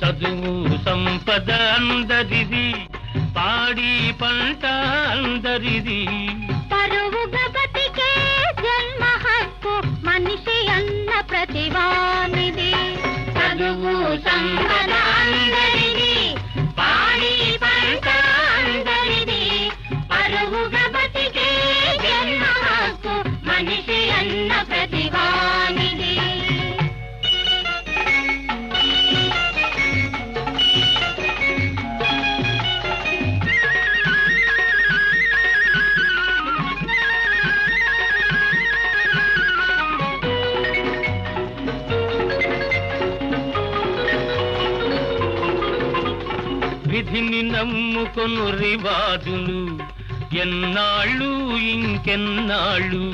చదువు సంపద అందరిది, పాడి పంట అందరిది. పరువుగా బతికే జన్మ హక్కు మనిషి అన్న ప్రతివానిది. చదువు సంపద అందరిది, పాడి పంట అందరిది. పరువుగా బతికే జన్మ హక్కు మనిషి అన్న ప్రతివానిది. విధిని నమ్ముకొను రివాజులు ఎన్నాళ్ళు ఇంకెన్నాళ్ళు.